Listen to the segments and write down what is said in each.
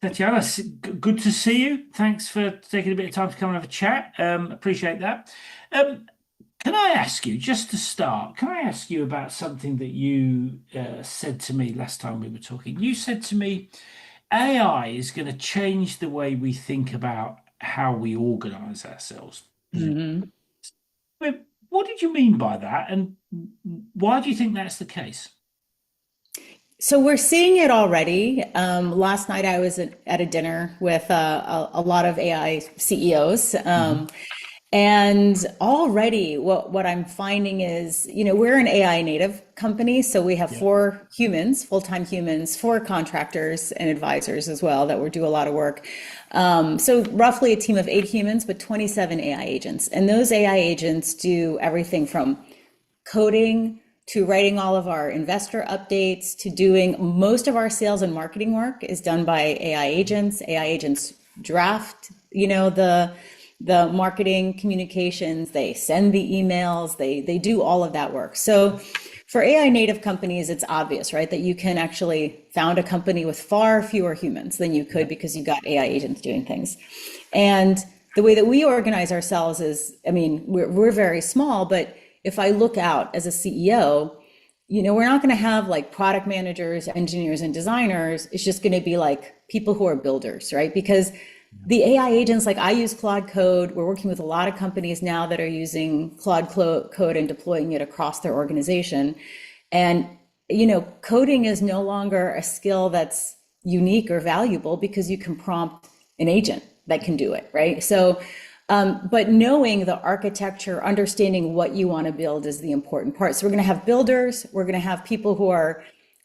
Tatyana, good to see you. Thanks for taking a bit of time to come and have a chat. Appreciate that. Um, can I ask you, just to start, can I ask you about something that you said to me last time we were talking? You said to me, AI is going to change the way we think about how we organize ourselves. Mhm. But what did you mean by that? And why do you think that's the case? So we're seeing it already. Last night I was at a dinner with a lot of AI CEOs. Mhm. And already what I'm finding is, we're an AI native company. So we have Yeah. four humans, full-time humans, four contractors and advisors as well that will do a lot of work. So roughly a team of 8 humans, but 27 AI agents. And those AI agents do everything from coding to writing all of our investor updates to doing most of our sales and marketing work is done by AI agents. AI agents draft, the marketing communications, they send the emails, they do all of that work. So for AI native companies, it's obvious, right, that you can actually found a company with far fewer humans than you Yeah. could because you got AI agents doing things. And the way that we organize ourselves is, I mean, we're very small, but if I look out as a CEO, we're not going to have like product managers, engineers, and designers. It's just going to be like people who are builders, right? Because the AI agents, like I use Claude Code. We're working with a lot of companies now that are using Claude Code and deploying it across their organization. And, coding is no longer a skill that's unique or valuable because you can prompt an agent that can do it, right? So, but knowing the architecture, understanding what you want to build is the important part. So we're going to have builders, we're going to have people who are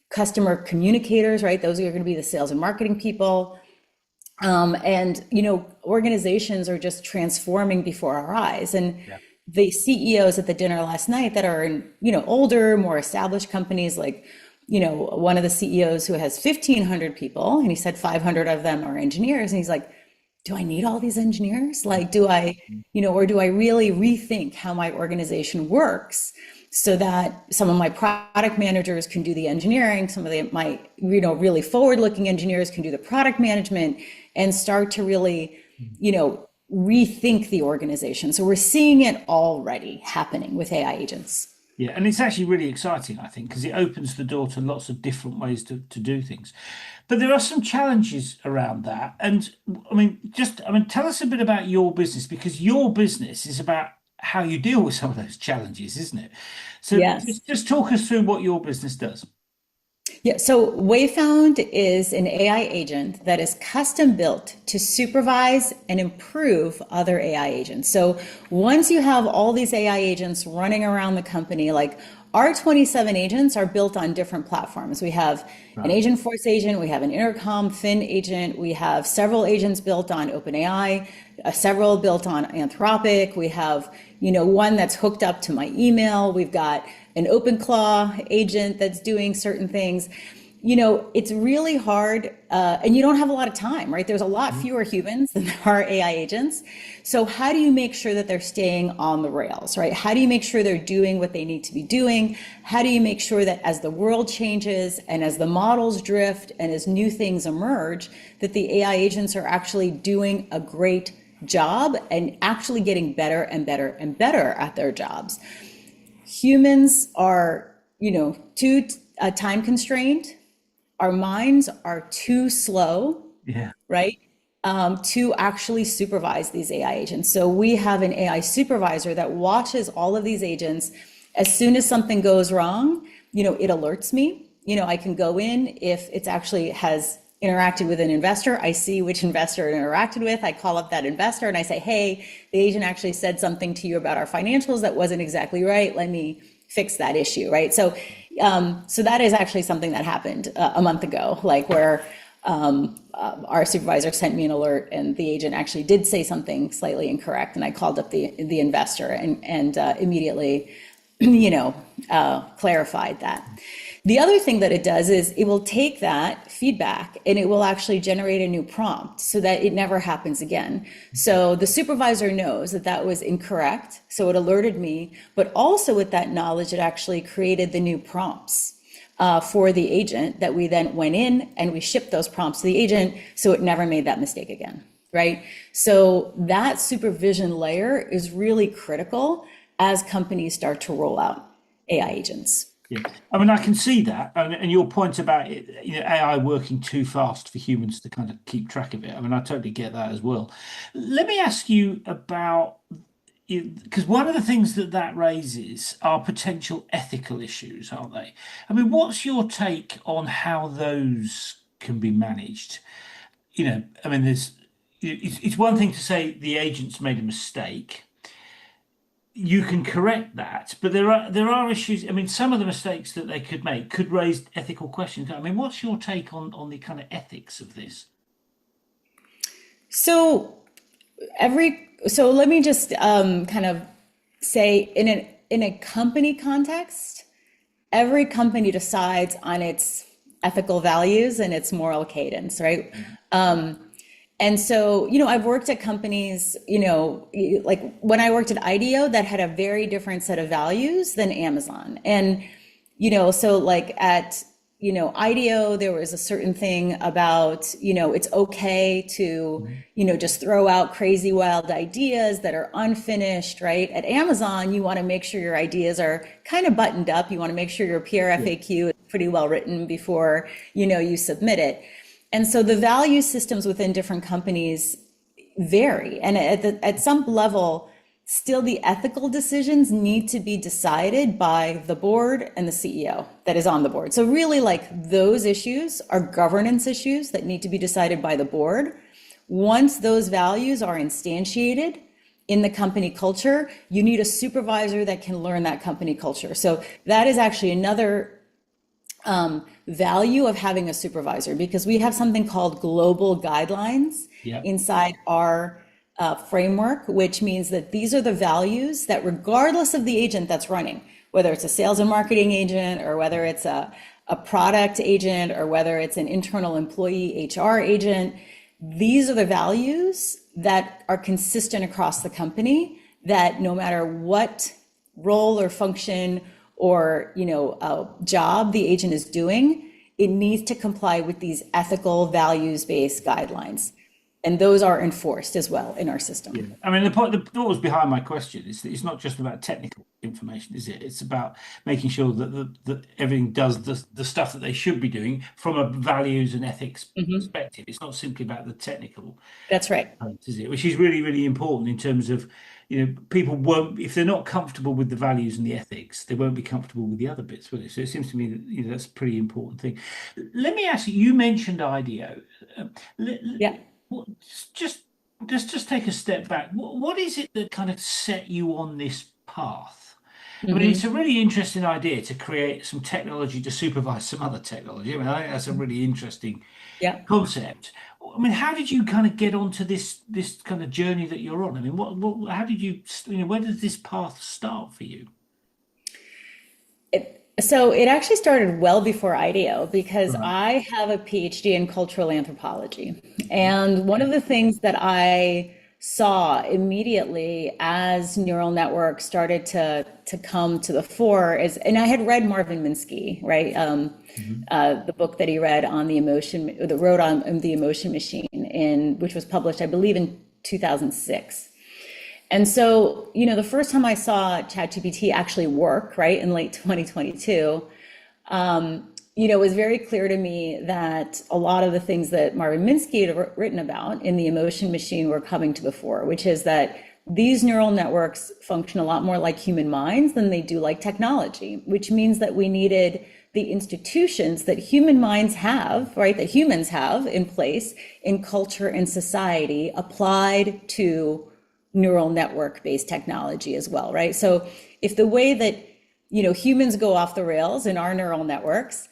customer communicators, right? Those are going to be the sales and marketing people. And organizations are just transforming before our eyes. And Yeah. the CEOs at the dinner last night that are in, older, more established companies, like, one of the CEOs who has 1,500 people, and he said 500 of them are engineers. And he's like, do I need all these engineers? Like, do I, or do I really rethink how my organization works so that some of my product managers can do the engineering, some of my, really forward-looking engineers can do the product management and start to really, rethink the organization. So we're seeing it already happening with AI agents. Yeah, and it's actually really exciting, I think, because it opens the door to lots of different ways to do things. But there are some challenges around that. And tell us a bit about your business, because your business is about how you deal with some of those challenges, isn't it? So Yes. just talk us through what your business does. Yeah, so Wayfound is an AI agent that is custom built to supervise and improve other AI agents. So once you have all these AI agents running around the company, like our 27 agents are built on different platforms. We have an Right. agent force agent, we have an intercom fin agent, we have several agents built on OpenAI, several built on Anthropic. We have, one that's hooked up to my email. We've got an OpenClaw agent that's doing certain things. It's really hard, and you don't have a lot of time, right? There's a lot fewer humans than there are AI agents. So how do you make sure that they're staying on the rails, right? How do you make sure they're doing what they need to be doing? How do you make sure that as the world changes and as the models drift and as new things emerge, that the AI agents are actually doing a great job and actually getting better and better and better at their jobs? Humans are, too time constrained. Our minds are too slow, Yeah. right? To actually supervise these AI agents. So we have an AI supervisor that watches all of these agents. As soon as something goes wrong, it alerts me. I can go in if it's actually has interacted with an investor. I see which investor it interacted with. I call up that investor and I say, hey, the agent actually said something to you about our financials that wasn't exactly right. Let me fix that issue, right? So that is actually something that happened a month ago, like where our supervisor sent me an alert and the agent actually did say something slightly incorrect. And I called up the investor and immediately, clarified that. The other thing that it does is it will take that feedback and it will actually generate a new prompt so that it never happens again. So the supervisor knows that that was incorrect, so it alerted me, but also with that knowledge, it actually created the new prompts. for the agent that we then went in and we shipped those prompts to the agent so it never made that mistake again, right? So that supervision layer is really critical as companies start to roll out AI agents. Yeah, I mean, I can see that, and your point about it, AI working too fast for humans to kind of keep track of it. I mean, I totally get that as well. Let me ask you about, because one of the things that raises are potential ethical issues, aren't they? I mean, what's your take on how those can be managed? I mean, it's one thing to say the agent's made a mistake. You can correct that, but there are issues. I mean, some of the mistakes that they could make could raise ethical questions. I mean, what's your take on the kind of ethics of this? So so let me just kind of say in a company context, every company decides on its ethical values and its moral cadence, right? And so, I've worked at companies, like when I worked at IDEO, that had a very different set of values than Amazon. And, so like at, IDEO, there was a certain thing about, it's okay to, just throw out crazy wild ideas that are unfinished, right? At Amazon, you want to make sure your ideas are kind of buttoned up. You want to make sure your PR FAQ is pretty well written before, you submit it. And so the value systems within different companies vary. And at some level, still the ethical decisions need to be decided by the board and the CEO that is on the board. So really like those issues are governance issues that need to be decided by the board. Once those values are instantiated in the company culture, you need a supervisor that can learn that company culture. So that is actually another value of having a supervisor, because we have something called global guidelines inside our framework, which means that these are the values that regardless of the agent that's running, whether it's a sales and marketing agent or whether it's a product agent or whether it's an internal employee HR agent, these are the values that are consistent across the company, that no matter what role or function or job the agent is doing, it needs to comply with these ethical values-based guidelines. And those are enforced as well in our system. Yeah. I mean, the thought was behind my question is that it's not just about technical information, is it? It's about making sure that everything does the stuff that they should be doing from a values and ethics perspective. It's not simply about the technical. That's right. Is it? Which is really, really important in terms of, people won't, if they're not comfortable with the values and the ethics, they won't be comfortable with the other bits, will they? So it seems to me that, that's a pretty important thing. Let me ask you, you mentioned IDEO. Yeah. Let's just take a step back. What is it that kind of set you on this path? I mean, it's a really interesting idea to create some technology to supervise some other technology. I mean, I think that's a really interesting concept. I mean, how did you kind of get onto this kind of journey that you're on? I mean, how did you, where did this path start for you? So it actually started well before IDEO, because I have a PhD in cultural anthropology. And one of the things that I saw immediately as neural networks started to come to the fore is, and I had read Marvin Minsky, right? The book that he read on the emotion, that wrote on the emotion machine, which was published, I believe, in 2006. And so, the first time I saw ChatGPT actually work, right, in late 2022, it was very clear to me that a lot of the things that Marvin Minsky had written about in the emotion machine were coming to the fore, which is that these neural networks function a lot more like human minds than they do like technology, which means that we needed the institutions that human minds have, right, that humans have in place in culture and society applied to neural network based technology as well, right? So if the way that, humans go off the rails in our neural networks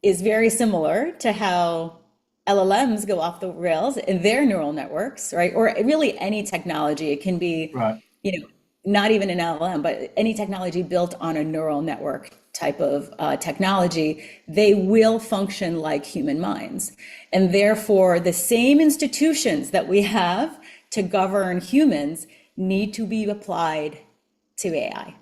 is very similar to how LLMs go off the rails in their neural networks, right? Or really any technology, it can be, not even an LLM, but any technology built on a neural network type of technology, they will function like human minds. And therefore, the same institutions that we have to govern humans need to be applied to AI.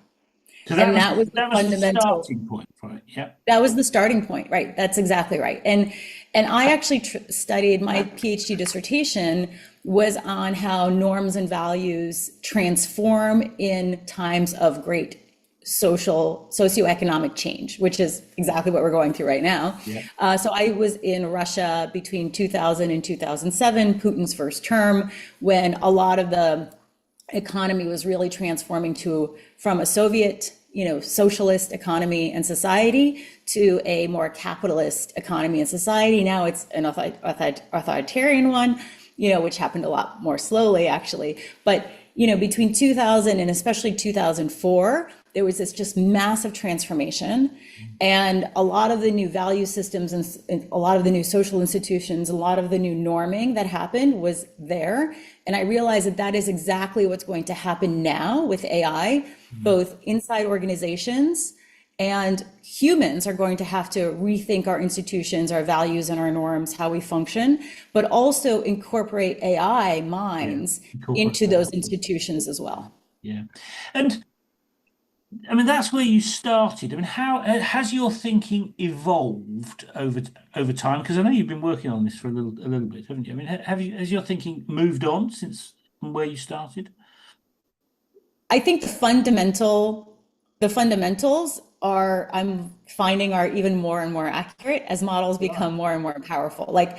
So And that was the that was the fundamental. starting point for it. Yeah. That was the starting point, right? That's exactly right. And I actually studied, my PhD dissertation was on how norms and values transform in times of great socioeconomic change, which is exactly what we're going through right now. Yeah. So I was in Russia between 2000 and 2007, Putin's first term, when a lot of the economy was really transforming from a Soviet, socialist economy and society to a more capitalist economy and society. Now it's an authoritarian one, which happened a lot more slowly actually. But, between 2000 and especially 2004, there was this just massive transformation, and a lot of the new value systems and a lot of the new social institutions, a lot of the new norming that happened was there. And I realized that that is exactly what's going to happen now with AI, both inside organizations and humans are going to have to rethink our institutions, our values and our norms, how we function, but also incorporate AI minds into those institutions as well. Yeah. And I mean, that's where you started. I mean, how has your thinking evolved over time? Because I know you've been working on this for a little bit, haven't you? I mean, has your thinking moved on since from where you started? I think the fundamentals are, I'm finding, are even more and more accurate as models become more and more powerful. Like,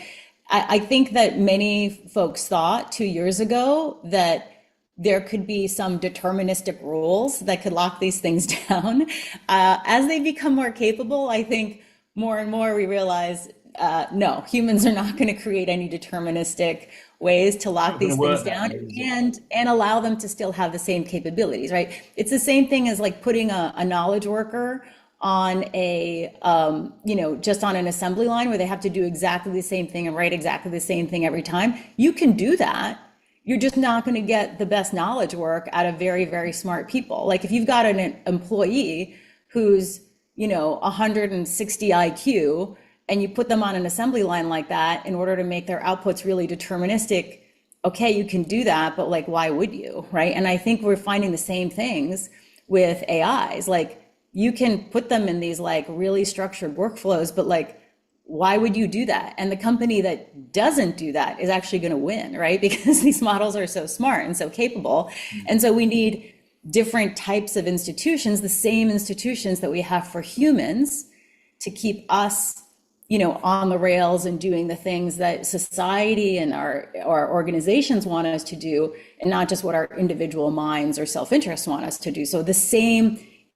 I think that many folks thought 2 years ago that there could be some deterministic rules that could lock these things down. As they become more capable, I think more and more we realize, no, humans are not going to create any deterministic ways to lock Not going to these things work that down way, is it? and allow them to still have the same capabilities, right? It's the same thing as like putting a knowledge worker on just on an assembly line where they have to do exactly the same thing and write exactly the same thing every time. You can do that. You're just not going to get the best knowledge work out of very, very smart people. Like if you've got an employee who's, 160 IQ, and you put them on an assembly line like that in order to make their outputs really deterministic, okay, you can do that, but like, why would you, right? And I think we're finding the same things with AIs. Like you can put them in these like really structured workflows, but like, why would you do that? And the company that doesn't do that is actually going to win, right? Because these models are so smart and so capable. And so we need different types of institutions, the same institutions that we have for humans, to keep us on the rails and doing the things that society and our organizations want us to do, and not just what our individual minds or self-interest want us to do. So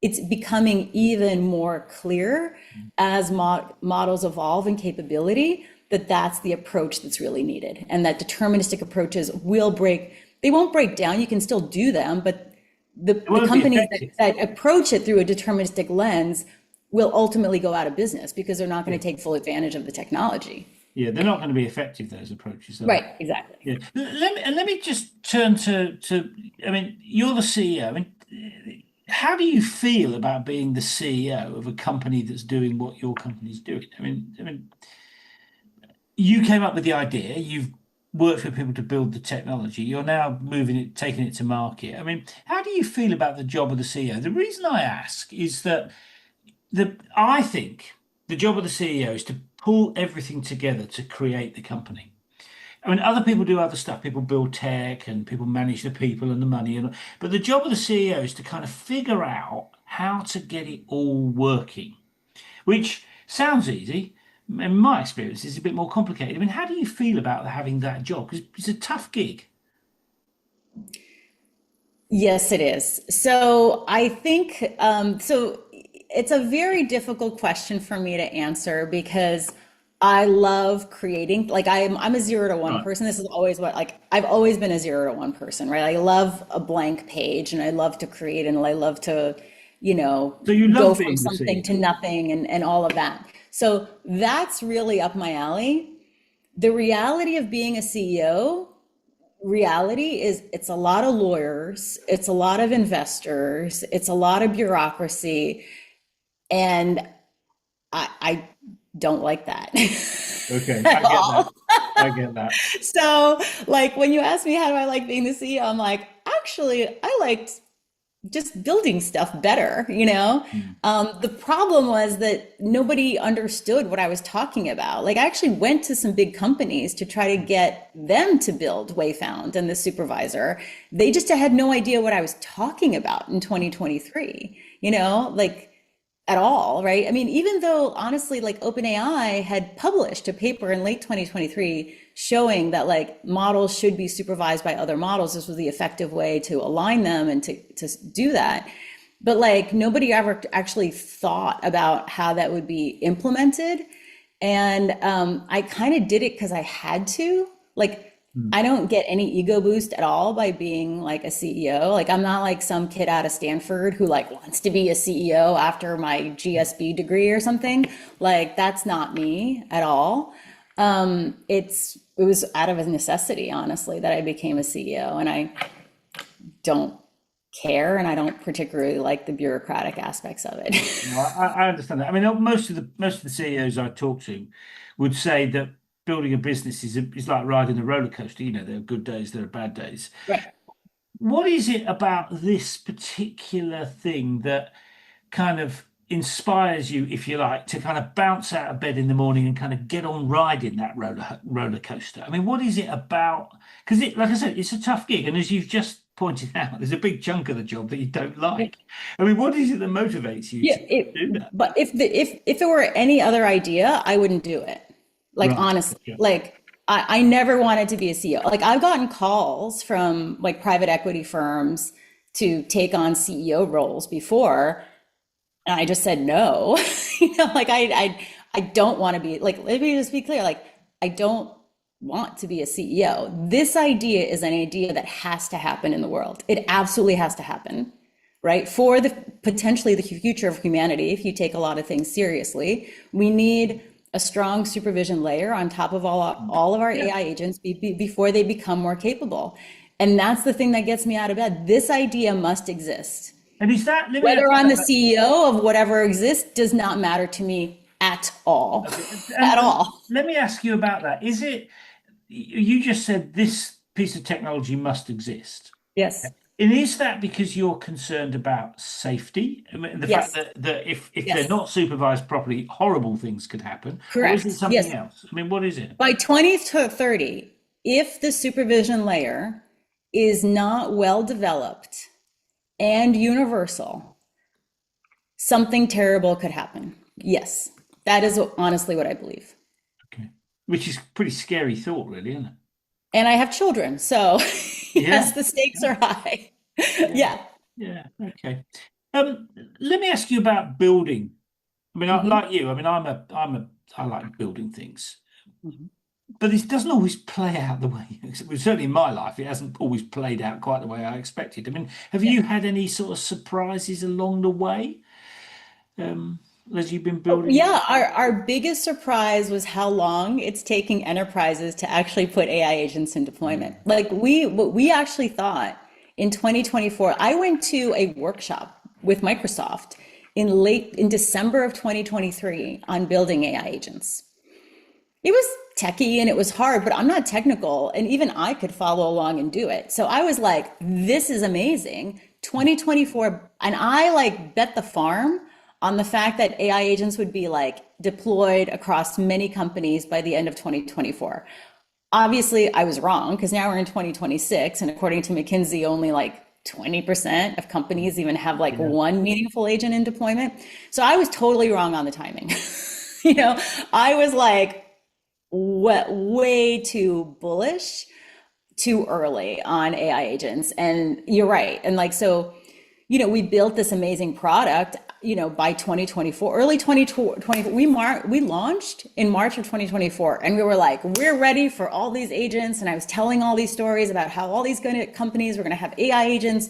it's becoming even more clear as models evolve in capability that that's the approach that's really needed, and that deterministic approaches they won't break down. You can still do them, but the companies that approach it through a deterministic lens will ultimately go out of business because they're not going to take full advantage of the technology. Yeah, they're not going to be effective, those approaches. Right, exactly. Yeah. Let me just turn to I mean, you're the CEO. I mean, how do you feel about being the CEO of a company that's doing what your company's doing? I mean, you came up with the idea, you've worked with people to build the technology, you're now taking it to market. I mean, how do you feel about the job of the CEO? The reason I ask is that I think the job of the CEO is to pull everything together to create the company. I mean, other people do other stuff. People build tech and people manage the people and the money. But the job of the CEO is to kind of figure out how to get it all working, which sounds easy. In my experience, it's a bit more complicated. I mean, how do you feel about having that job? Because it's a tough gig. Yes, it is. So I think, it's a very difficult question for me to answer because I love creating, like I'm a 0 to 1 Right. person. This is always I've always been a 0 to 1 person, right? I love a blank page and I love to create and I love to, So you go love from being the something to CEO. nothing and all of that. So that's really up my alley. The reality of being a CEO, reality is it's a lot of lawyers, it's a lot of investors, it's a lot of bureaucracy, and I don't like that Okay, I at get that. all. I get that. So, like, when you ask me how do I like being the CEO, I'm like, actually, I liked just building stuff better, you know? Mm. The problem was that nobody understood what I was talking about. Like, I actually went to some big companies to try to get them to build Wayfound and the supervisor. They just had no idea what I was talking about in 2023, you know, like at all, right? I mean, even though honestly, like OpenAI had published a paper in late 2023 showing that like models should be supervised by other models. This was the effective way to align them and to do that. But like nobody ever actually thought about how that would be implemented. And I kind of did it because I had to. Like, Mm. I don't get any ego boost at all by being like a CEO. Like, I'm not like some kid out of Stanford who like wants to be a CEO after my GSB degree or something. Like, that's not me at all. It was out of a necessity, honestly, that I became a CEO, and I don't care, and I don't particularly like the bureaucratic aspects of it. No, I understand that. I mean, most of the CEOs I talk to would say that building a business is like riding a roller coaster. You know, there are good days, there are bad days. Right. What is it about this particular thing that kind of inspires you, if you like, to kind of bounce out of bed in the morning and kind of get on riding that roller coaster? I mean, what is it about? Because like I said, it's a tough gig, and as you've just pointed out, there's a big chunk of the job that you don't like. I mean, what is it that motivates you Yeah, to do that? but if it were any other idea, I wouldn't do it. Like Right. honestly, Okay. like I never wanted to be a CEO. Like I've gotten calls from like private equity firms to take on CEO roles before, and I just said no. You know, like I don't want to be like, let me just be clear, like I don't want to be a CEO. This idea is an idea that has to happen in the world. It absolutely has to happen, right? For the potentially the future of humanity, if you take a lot of things seriously, we need a strong supervision layer on top of all of our Yeah. AI agents before they become more capable. And that's the thing that gets me out of bed. This idea must exist. And is that, let me ask Whether you I'm about the that. CEO of whatever exists does not matter to me at all. Okay. At And all. let me ask you about that. Is it, you just said this piece of technology must exist. Yes. And is that because you're concerned about safety? I mean, the fact Yes. that if they're Yes. not supervised properly, horrible things could happen, or is it Correct. something Yes. else? I mean, what is it? By 2030, if the supervision layer is not well developed and universal, something terrible could happen. Yes. That is honestly what I believe. Okay. Which is a pretty scary thought, really, isn't it? And I have children, so Yeah. yes, the stakes are high. Yeah. Yeah. Yeah. Okay. Um, Let me ask you about building. I mean, Mhm. like you, I mean, I like building things, Mhm. but this doesn't always play out the way. Well, certainly in my life, it hasn't always played out quite the way I expected. I mean, have Yeah. you had any sort of surprises along the way, um, as you've been Oh, building? yeah, our biggest surprise was how long it's taking enterprises to actually put AI agents in deployment. Mm. Like what we actually thought in 2024, I went to a workshop with Microsoft in December of 2023 on building AI agents. It was techy and it was hard, but I'm not technical, and even I could follow along and do it. So I was like, this is amazing. 2024, and I like bet the farm on the fact that AI agents would be like deployed across many companies by the end of 2024. Obviously, I was wrong because now we're in 2026, and according to McKinsey, only like 20% of companies even have like Yeah. one meaningful agent in deployment. So I was totally wrong on the timing. You know, I was like way too bullish too early on AI agents. And you're right. And like, so, you know, we built this amazing product, you know, by 2024, early 2020, we launched in March of 2024, and we were like, we're ready for all these agents. And I was telling all these stories about how all these companies were going to have AI agents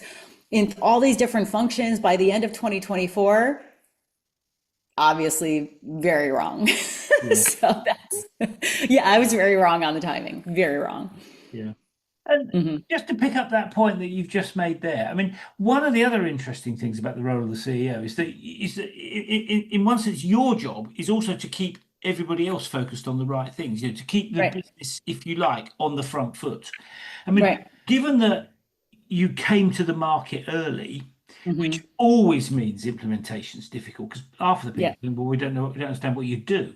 in all these different functions by the end of 2024. Obviously, very wrong. Yeah. So yeah, I was very wrong on the timing. Very wrong. Yeah. And Hmm. just to pick up that point that you've just made there, I mean, one of the other interesting things about the role of the CEO is that in one sense, your job is also to keep everybody else focused on the right things, you know, to keep the Right. business, if you like, on the front foot. I mean, Right. given that you came to the market early, Hmm. which always means implementation is difficult because half of the Yeah. people think, well, we don't know, we don't understand what you do.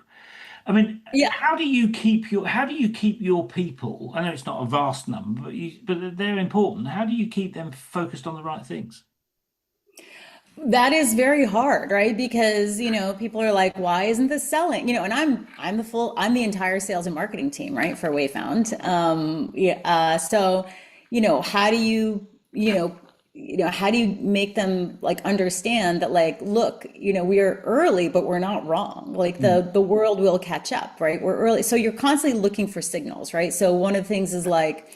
I mean, Yeah. how do you keep your people? I know it's not a vast number, but they're important. How do you keep them focused on the right things? That is very hard, right? Because, people are like, why isn't this selling? And I'm the entire sales and marketing team, right, for Wayfound. Yeah, so, how do how do you make them like understand that like, look, we are early, but we're not wrong. Like Mm. the world will catch up, right? We're early. So you're constantly looking for signals, right? So one of the things is like,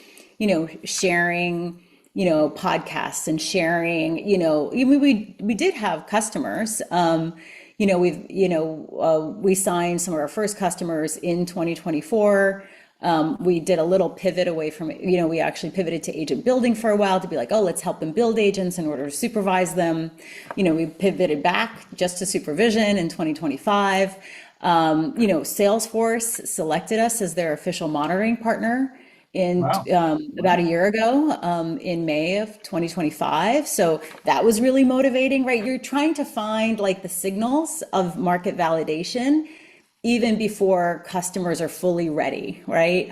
sharing podcasts and sharing, we did have customers. We signed some of our first customers in 2024. We did a little pivot away from, we actually pivoted to agent building for a while to be like, oh, let's help them build agents in order to supervise them. We pivoted back just to supervision in 2025. Salesforce selected us as their official monitoring partner in Wow. about a Wow. year ago, in May of 2025. So that was really motivating, right? You're trying to find like the signals of market validation even before customers are fully ready, right?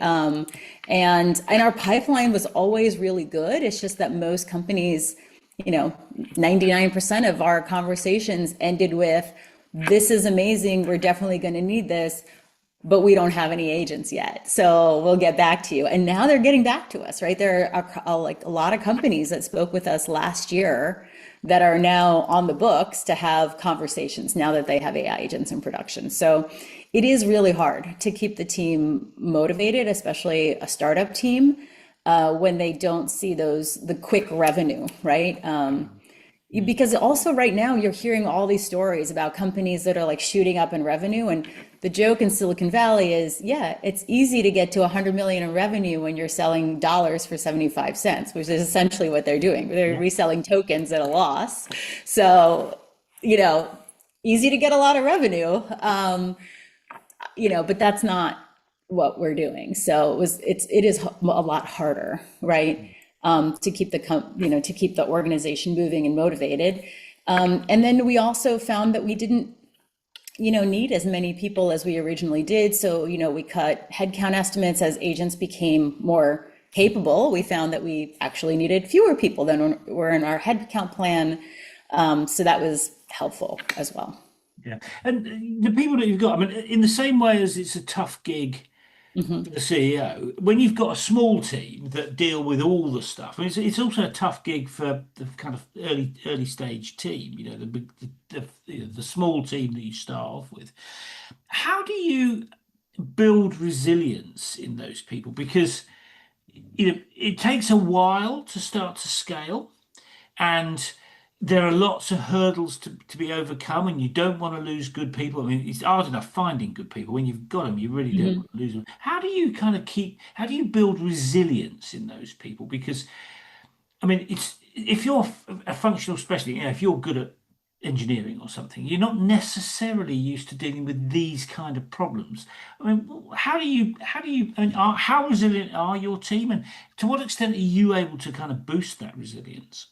And our pipeline was always really good. It's just that most companies, 99% of our conversations ended with, "This is amazing. We're definitely going to need this, but we don't have any agents yet. So we'll get back to you." And now they're getting back to us, right? There are like a lot of companies that spoke with us last year that are now on the books to have conversations now that they have AI agents in production. So it is really hard to keep the team motivated, especially a startup team, when they don't see the quick revenue, right? Mm. Because also right now you're hearing all these stories about companies that are like shooting up in revenue, and the joke in Silicon Valley is, yeah, it's easy to get to 100 million in revenue when you're selling dollars for 75 cents, which is essentially what they're doing. They're Yeah. reselling tokens at a loss. So, you know easy to get a lot of revenue, but that's not what we're doing. So it is a lot harder, right? To keep to keep the organization moving and motivated. And then we also found that we didn't, need as many people as we originally did. So, we cut headcount estimates as agents became more capable. We found that we actually needed fewer people than were in our headcount plan. So that was helpful as well. Yeah. And the people that you've got, I mean, in the same way as it's a tough gig for Hmm. the CEO, when you've got a small team that deal with all the stuff, I mean, it's also a tough gig for the kind of early stage team, the big, the small team that you start off with. How do you build resilience in those people? Because, it takes a while to start to scale. And there are lots of hurdles to be overcome, and you don't want to lose good people. I mean, it's hard enough finding good people. When you've got them, you really don't Hmm. want to lose them. How do you build resilience in those people? Because, I mean, it's if you're a functional specialist, if you're good at engineering or something, you're not necessarily used to dealing with these kind of problems. I mean, and how resilient are your team, and to what extent are you able to kind of boost that resilience?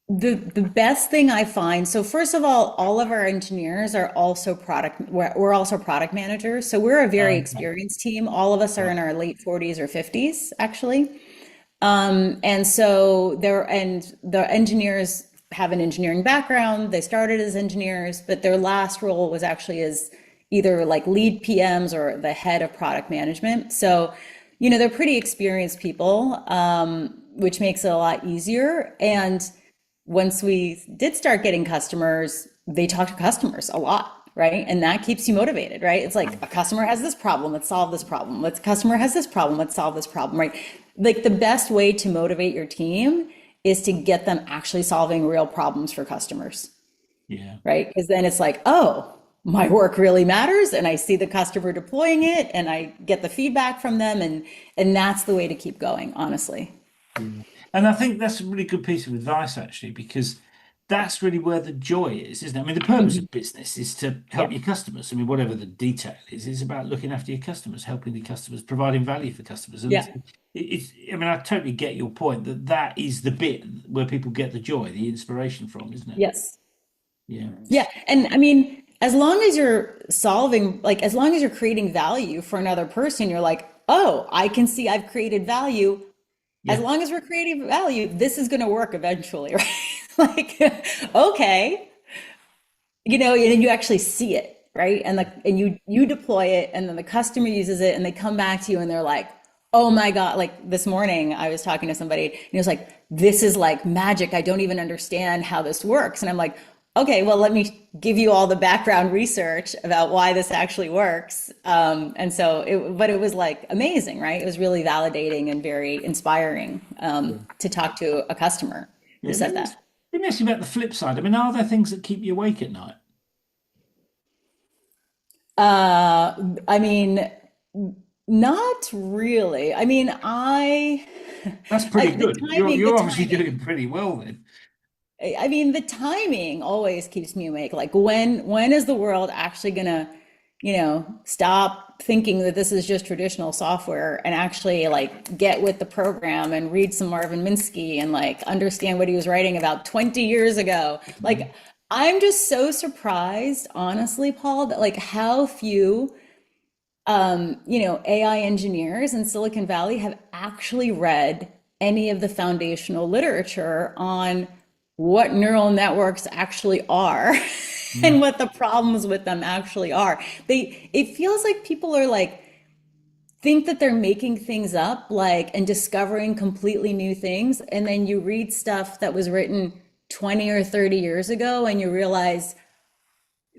The best thing I find, so first of all of our engineers are also we're also product managers. So we're a very Okay. experienced team. All of us are Yeah. in our late 40s or 50s, actually. And so the engineers have an engineering background. They started as engineers, but their last role was actually as either like lead PMs or the head of product management. So, they're pretty experienced people, which makes it a lot easier. And once we did start getting customers, they talk to customers a lot, right? And that keeps you motivated, right? It's like a customer has this problem, let's solve this problem. Customer has this problem, let's solve this problem, right? Like the best way to motivate your team is to get them actually solving real problems for customers, Yeah. right? Because then it's like, oh, my work really matters, and I see the customer deploying it, and I get the feedback from them, and that's the way to keep going, honestly. Yeah. And I think that's a really good piece of advice, actually, because that's really where the joy is, isn't it? I mean, the purpose Mhm. of business is to help Yeah. your customers. I mean, whatever the detail is, it's about looking after your customers, helping the customers, providing value for customers. And Yeah. it's, I mean, I totally get your point that that is the bit where people get the joy, the inspiration from, isn't it? Yes. Yeah. Yeah. And I mean, as long as you're solving, like, as long as you're creating value for another person, you're like, oh, I can see I've created value. As Yeah. long as we're creating value, this is going to work eventually, right? Like, okay, and then you actually see it, right? And you deploy it, and then the customer uses it, and they come back to you, and they're like, "Oh my God!" Like this morning, I was talking to somebody, and he was like, "This is like magic. I don't even understand how this works." And I'm like, "Okay, well, let me give you all the background research about why this actually works." But it was like amazing, right? It was really validating and very inspiring Yeah. to talk to a customer who Yeah. said that. Let me ask you about the flip side. I mean, are there things that keep you awake at night? I mean, not really. I mean, That's pretty the good. timing, the You're obviously timing. doing pretty well then. I mean, the timing always keeps me awake. Like when is the world actually gonna, stop thinking that this is just traditional software and actually like get with the program and read some Marvin Minsky and like understand what he was writing about 20 years ago? Like, I'm just so surprised, honestly, Paul, that like how few AI engineers in Silicon Valley have actually read any of the foundational literature on what neural networks actually are and Mm. what the problems with them actually are. It feels like people are like, think that they're making things up, like, and discovering completely new things. And then you read stuff that was written 20 or 30 years ago, and you realize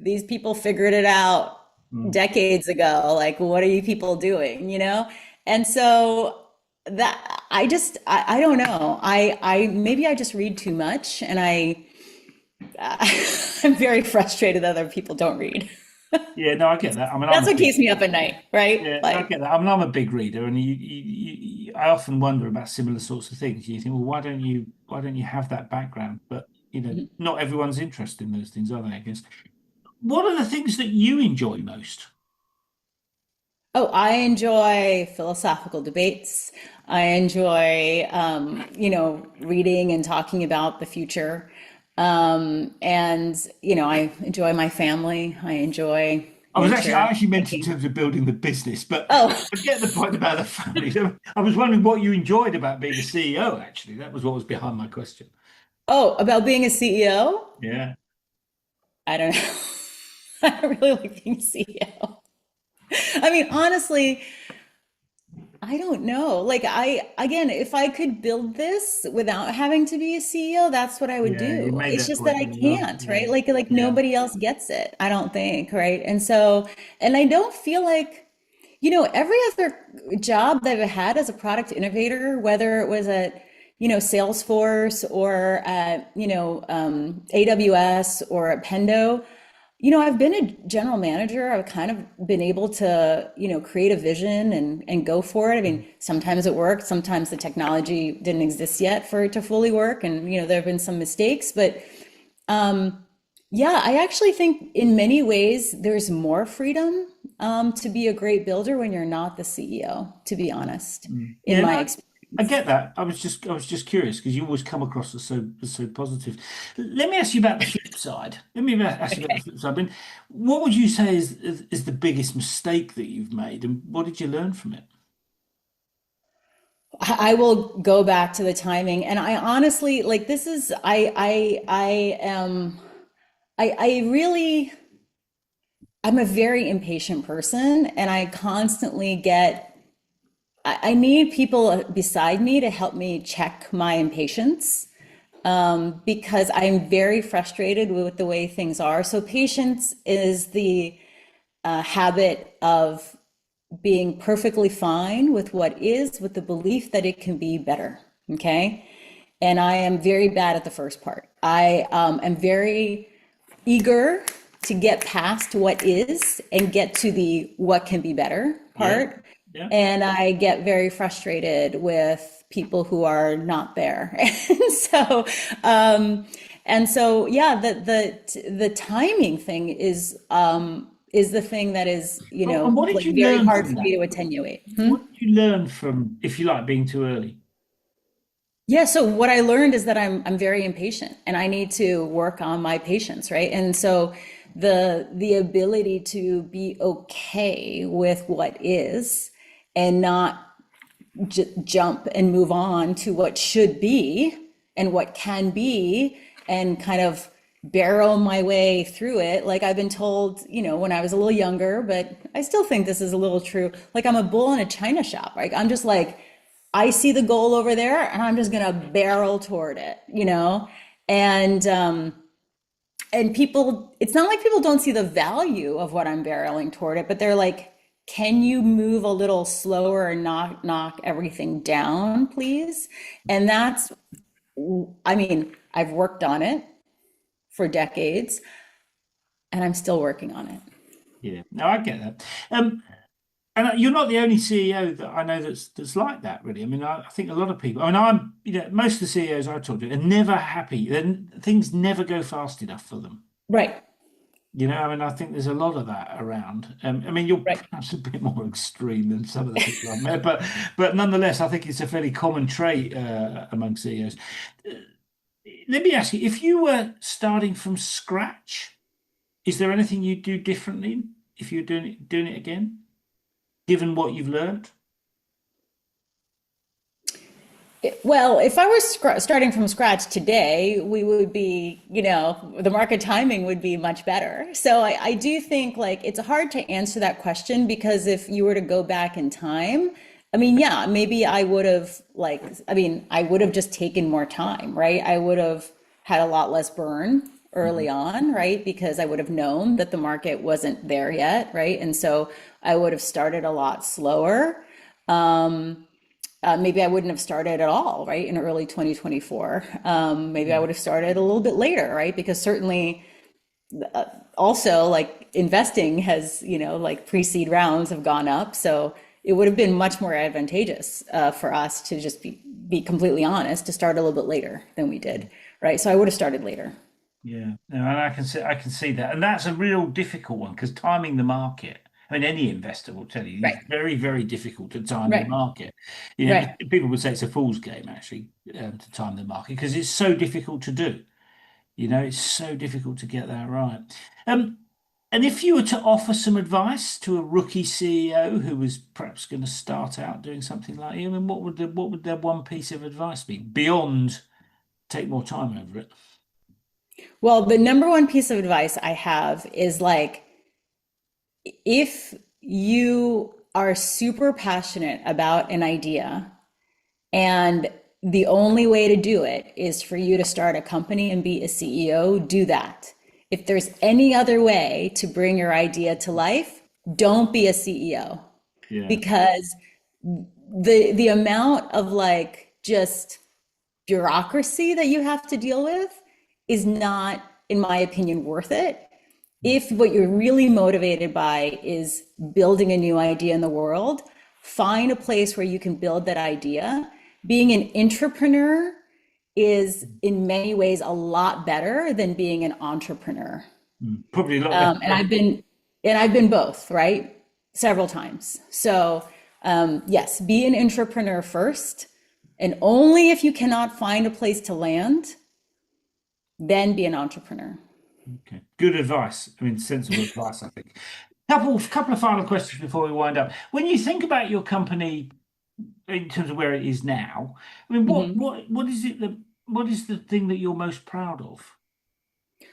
these people figured it out Mm. decades ago. Like, what are you people doing, And so that I don't know. I maybe I just read too much, and I'm very frustrated that other people don't read. Yeah, no, I get that. I mean, I'm That's a what big, keeps me up at night, right? yeah, I Like, get that. I mean, I'm a big reader, and I often wonder about similar sorts of things. You think, well, why don't you have that background? But not everyone's interested in those things, are they? I guess. What are the things that you enjoy most? oh, I enjoy philosophical debates. I enjoy, reading and talking about the future. I enjoy my family. I enjoy I nature, actually meant in hiking. terms of building the business, but Oh, I get the point about the family. I was wondering what you enjoyed about being a CEO, actually. That was what was behind my question. oh, about being a CEO? Yeah. I don't know. I don't really like being CEO. I mean, honestly, I don't know. Like again, if I could build this without having to be a CEO, that's what I would Yeah, you do. made It's that just that point, I didn't you? can't, Yeah. right? Like Yeah. nobody else gets it, I don't think, right? And I don't feel like, every other job that I've had as a product innovator, whether it was at, Salesforce or at, AWS or at Pendo, I've been a general manager. I've kind of been able to, create a vision and go for it. I mean, sometimes it worked, sometimes the technology didn't exist yet for it to fully work. And, there have been some mistakes, but yeah, I actually think in many ways there's more freedom to be a great builder when you're not the CEO, to be honest, Mm. in Yeah, my no, I experience. get that. I was just curious because you always come across as so positive. Let me ask you about the flip side. Let me ask you about the Okay. flip side. I mean, what would you say is the biggest mistake that you've made, and what did you learn from it? I will go back to the timing. And I honestly, like, this is, I am, I really, I'm a very impatient person, and I constantly get, I need people beside me to help me check my impatience, because I'm very frustrated with the way things are. So patience is the habit of being perfectly fine with what is, with the belief that it can be better. Okay. And I am very bad at the first part. I am very eager to get past what is and get to the what can be better Yeah, part. yeah, And I get very frustrated with people who are not there. And so, And so, yeah, the timing thing is the thing that is, And what did like you very learn hard from for me that? to attenuate. What did you learn from, if you like, being too early? Yeah, so what I learned is that I'm very impatient and I need to work on my patience, right? And so the ability to be okay with what is and not jump and move on to what should be and what can be and kind of barrel my way through it. Like I've been told, when I was a little younger, but I still think this is a little true. Like I'm a bull in a china shop, right? I'm just like, I see the goal over there and I'm just gonna barrel toward it. And people, it's not like people don't see the value of what I'm barreling toward it, but they're like, can you move a little slower and knock everything down, please? And that's, I mean, I've worked on it for decades and I'm still working on it. Yeah, no, I get that. And you're not the only CEO that I know that's like that, really. I mean, I think a lot of people. I mean, most of the CEOs I talk to are never happy. Then things never go fast enough for them. Right, I mean, I think there's a lot of that around. I mean, you're right. perhaps a bit more extreme than some of the people I've met, but nonetheless, I think it's a fairly common trait among CEOs. Let me ask you, if you were starting from scratch, is there anything you'd do differently if you're doing it again, given what you've learned? Well, if I were starting from scratch today, we would be, the market timing would be much better. So I do think like it's hard to answer that question because if you were to go back in time, I mean, yeah, maybe I would have I would have just taken more time, right? I would have had a lot less burn early on, right? Because I would have known that the market wasn't there yet, right? And so I would have started a lot slower. Maybe I wouldn't have started at all, right, in early 2024. Maybe I would have started a little bit later, right? Because certainly also like investing has, like pre-seed rounds have gone up. So it would have been much more advantageous for us to just be completely honest, to start a little bit later than we did, right? So I would have started later. Yeah, no, and I can see that, and that's a real difficult one because timing the market. I mean, any investor will tell you Right, it's very, very difficult to time the right, market. right. People would say it's a fool's game actually to time the market because it's so difficult to do. It's so difficult to get that right. Um, and if you were to offer some advice to a rookie CEO who was perhaps going to start out doing something like you, I mean, what would their one piece of advice be beyond take more time over it? Well, the number one piece of advice I have is like, if you are super passionate about an idea and the only way to do it is for you to start a company and be a CEO, do that. If there's any other way to bring your idea to life, don't be a CEO Yeah. because the amount of like just bureaucracy that you have to deal with is not, in my opinion, worth it. If what you're really motivated by is building a new idea in the world, find a place where you can build that idea. Being an entrepreneur is in many ways a lot better than being an entrepreneur. Probably a lot less And I've been both, right? Several times. So yes, be an entrepreneur first, and only if you cannot find a place to land, then be an entrepreneur. Okay. Good advice. I mean, sensible advice, I think. Couple of final questions before we wind up. When you think about your company in terms of where it is now, I mean, Mhm. what is the thing that you're most proud of?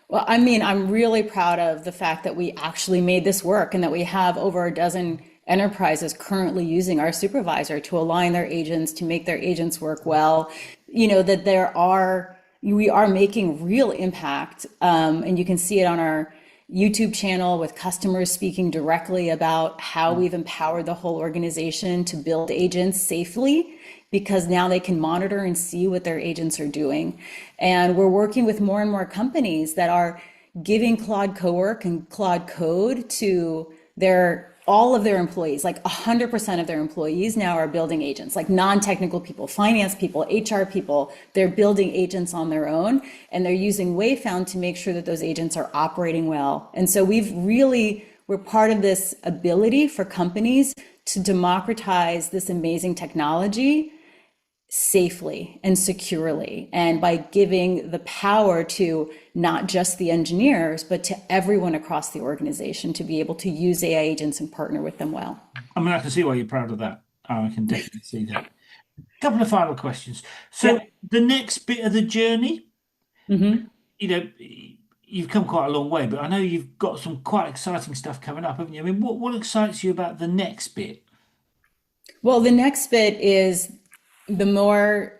Well, I mean, I'm really proud of the fact that we actually made this work and that we have over a dozen enterprises currently using our supervisor to align their agents, to make their agents work well. That we are making real impact. And you can see it on our YouTube channel with customers speaking directly about how we've empowered the whole organization to build agents safely because now they can monitor and see what their agents are doing. And we're working with more and more companies that are giving Claude Cowork and Claude Code to their all of their employees, like 100% of their employees now are building agents, like non-technical people, finance people, HR people, they're building agents on their own, and they're using Wayfound to make sure that those agents are operating well. And so we're part of this ability for companies to democratize this amazing technology safely and securely, and by giving the power to not just the engineers, but to everyone across the organization to be able to use AI agents and partner with them well. I mean, I can see why you're proud of that. I can definitely see that. Couple of final questions. So Yep. the next bit of the journey, hmm you know, you've come quite a long way, but I know you've got some quite exciting stuff coming up, haven't you? I mean, what excites you about the next bit? Well, the next bit is the more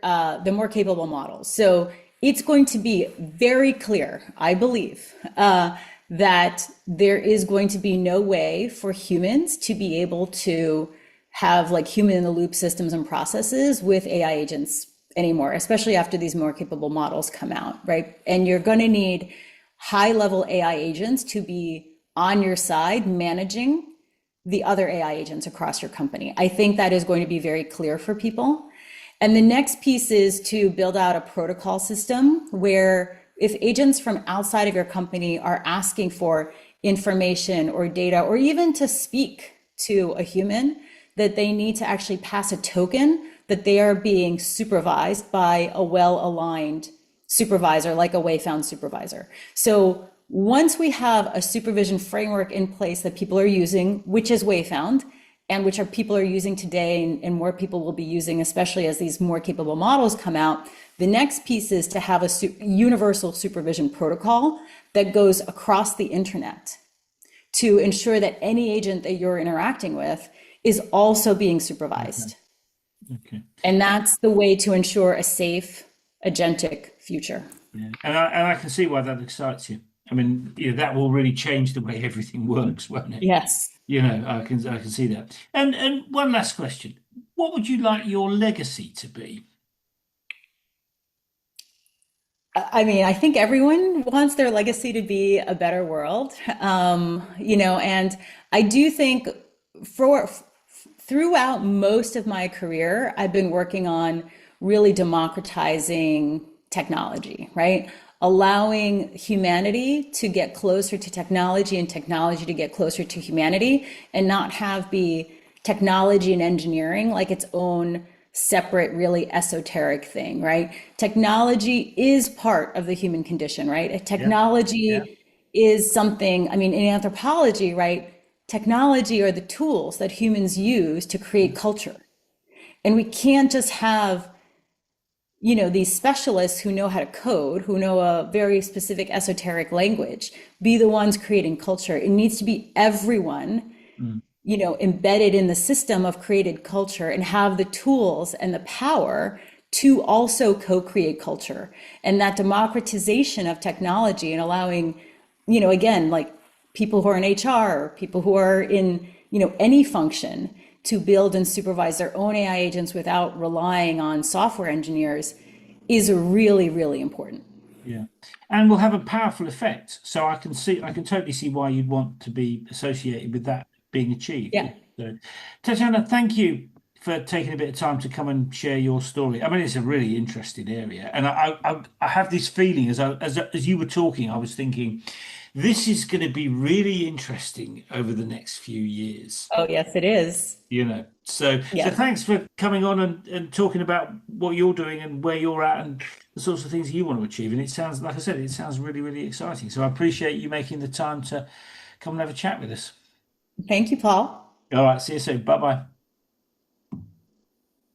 capable models. So it's going to be very clear, I believe, that there is going to be no way for humans to be able to have like human in the loop systems and processes with AI agents anymore, especially after these more capable models come out, right? And you're going to need high level AI agents to be on your side managing the other AI agents across your company. I think that is going to be very clear for people. And the next piece is to build out a protocol system where if agents from outside of your company are asking for information or data, or even to speak to a human, that they need to actually pass a token that they are being supervised by a well-aligned supervisor, like a Wayfound supervisor. So once we have a supervision framework in place that people are using, which is Wayfound, and which are people are using today, and more people will be using, especially as these more capable models come out, the next piece is to have a universal supervision protocol that goes across the internet to ensure that any agent that you're interacting with is also being supervised. Okay. And that's the way to ensure a safe, agentic future. Yeah. And I can see why that excites you. I mean, that will really change the way everything works, won't it? Yes. I can see that. And one last question. What would you like your legacy to be? I mean, I think everyone wants their legacy to be a better world, and I do think for throughout most of my career, I've been working on really democratizing technology, right? Allowing humanity to get closer to technology and technology to get closer to humanity, and not have be technology and engineering like its own separate, really esoteric thing, right? Technology is part of the human condition, right? Yeah. Yeah. Technology is something, I mean, in anthropology, right? Technology are the tools that humans use to create culture. And we can't just have, these specialists who know how to code, who know a very specific esoteric language, be the ones creating culture. It needs to be everyone, Mm. embedded in the system of created culture and have the tools and the power to also co-create culture. And that democratization of technology and allowing, again, like people who are in HR, people who are in, any function to build and supervise their own AI agents without relying on software engineers is really, really important. Yeah. And will have a powerful effect. So I can totally see why you'd want to be associated with that being achieved. Yeah. So, Tatyana, thank you for taking a bit of time to come and share your story. I mean, it's a really interesting area, and I have this feeling as you were talking, I was thinking, this is going to be really interesting over the next few years. Oh, yes, it is. So Yeah. thanks for coming on and talking about what you're doing and where you're at and the sorts of things you want to achieve. And it sounds, like I said, it sounds really, really exciting. So I appreciate you making the time to come and have a chat with us. Thank you, Paul. All right, see you soon. Bye bye.